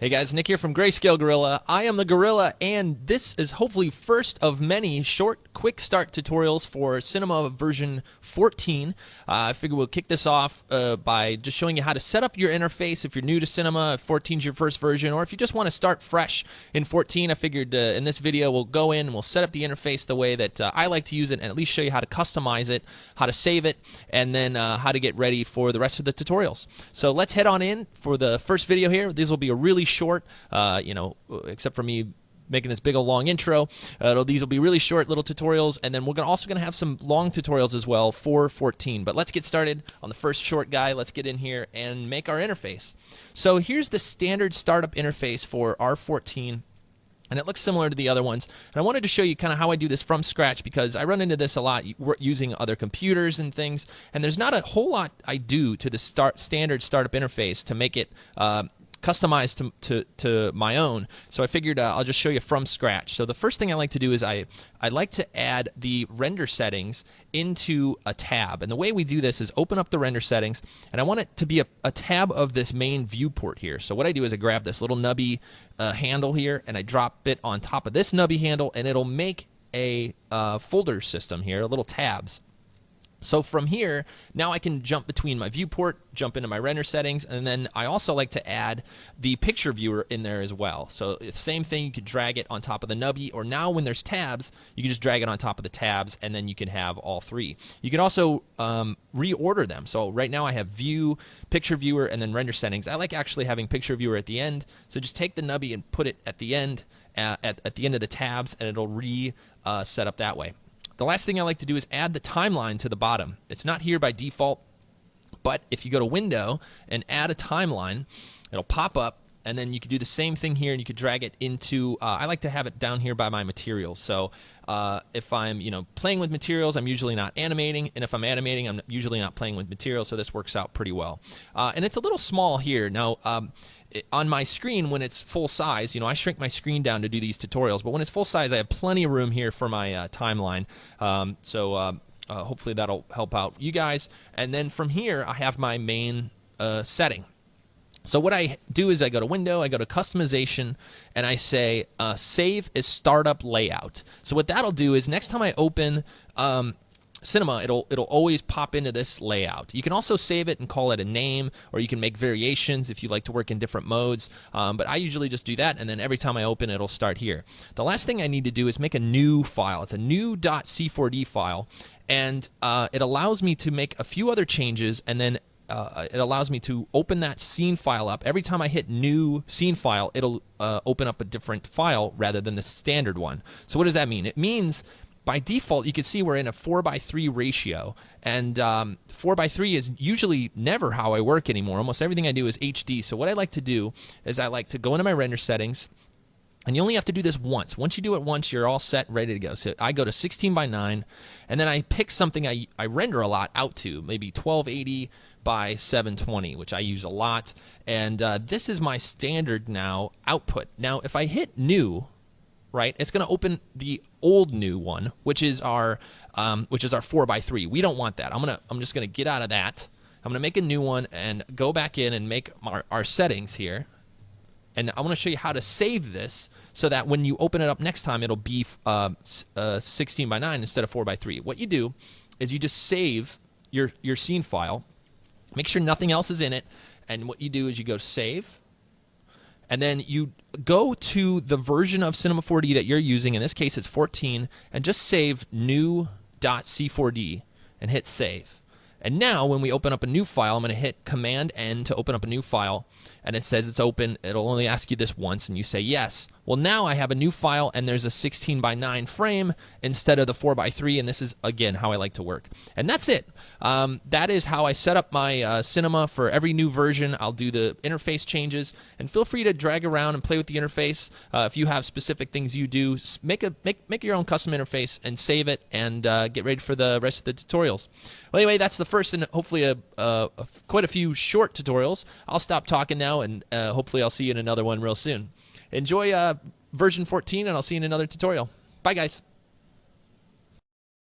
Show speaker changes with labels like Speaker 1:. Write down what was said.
Speaker 1: Hey guys, Nick here from Grayscale Gorilla. I am the Gorilla, and this is hopefully first of many short, quick start tutorials for Cinema version 14. I figure we'll kick this off by just showing you how to set up your interface if you're new to Cinema, if 14 is your first version, or if you just want to start fresh in 14. I figured in this video we'll go in and we'll set up the interface the way that I like to use it, and at least show you how to customize it, how to save it, and then how to get ready for the rest of the tutorials. So let's head on in for the first video here. These will be a really short, except for me making this big old long intro. These will be really short little tutorials, and then we're also going to have some long tutorials as well for 14. But let's get started on the first short guy. Let's get in here and make our interface. So here's the standard startup interface for R14. And it looks similar to the other ones. And I wanted to show you kind of how I do this from scratch, because I run into this a lot using other computers and things. And there's not a whole lot I do to the standard startup interface to make it customized to my own. So I figured I'll just show you from scratch. So the first thing I like to do is I like to add the render settings into a tab. And the way we do this is open up the render settings, and I want it to be a tab of this main viewport here. So what I do is I grab this little nubby handle here, and I drop it on top of this nubby handle, and it'll make a folder system here, little tabs. So from here, now I can jump between my viewport, jump into my render settings, and then I also like to add the picture viewer in there as well. So same thing, you could drag it on top of the nubby, or now when there's tabs, you can just drag it on top of the tabs, and then you can have all three. You can also reorder them. So right now I have view, picture viewer, and then render settings. I like actually having picture viewer at the end. So just take the nubby and put it at the end, at the end of the tabs, and it'll set up that way. The last thing I like to do is add the timeline to the bottom. It's not here by default, but if you go to Window and add a timeline, it'll pop up, and then you can do the same thing here, and you could drag it into, I like to have it down here by my materials. So if I'm playing with materials, I'm usually not animating, and if I'm animating, I'm usually not playing with materials, so this works out pretty well. And it's a little small here. Now, on my screen, when it's full size, I shrink my screen down to do these tutorials, but when it's full size, I have plenty of room here for my timeline. Hopefully that'll help out you guys. And then from here, I have my main setting. So what I do is I go to Window, I go to Customization, and I say Save as Startup Layout. So what that'll do is next time I open Cinema, it'll always pop into this layout. You can also save it and call it a name, or you can make variations if you like to work in different modes. But I usually just do that, and then every time I open it'll start here. The last thing I need to do is make a new file. It's a new .c4d file, and it allows me to make a few other changes, and then it allows me to open that scene file up. Every time I hit new scene file, it'll open up a different file rather than the standard one. So what does that mean? It means by default, you can see we're in a 4:3 ratio, and 4:3 is usually never how I work anymore. Almost everything I do is HD. So what I like to do is I like to go into my render settings, and you only have to do this once. Once you do it once, you're all set, ready to go. So I go to 16:9, and then I pick something I render a lot out to, maybe 1280 by 720, which I use a lot. And this is my standard now output. Now, if I hit new, right, it's going to open the old new one, which is our 4:3. We don't want that. I'm just going to get out of that. I'm going to make a new one and go back in and make our settings here. And I want to show you how to save this so that when you open it up next time, it'll be 16:9 instead of 4:3. What you do is you just save your scene file. Make sure nothing else is in it. And what you do is you go Save, and then you go to the version of Cinema 4D that you're using. In this case, it's 14, and just save new .c4d and hit Save. And now when we open up a new file, I'm going to hit Command-N to open up a new file, and it says it's open. It'll only ask you this once, and you say yes. Well, now I have a new file, and there's a 16:9 frame instead of the 4:3, and this is, again, how I like to work. And that's it. That is how I set up my Cinema for every new version. I'll do the interface changes, and feel free to drag around and play with the interface. If you have specific things you do, make your own custom interface and save it, and get ready for the rest of the tutorials. Well, anyway, that's the first and hopefully quite a few short tutorials. I'll stop talking now, and hopefully I'll see you in another one real soon. Enjoy version 14, and I'll see you in another tutorial. Bye, guys.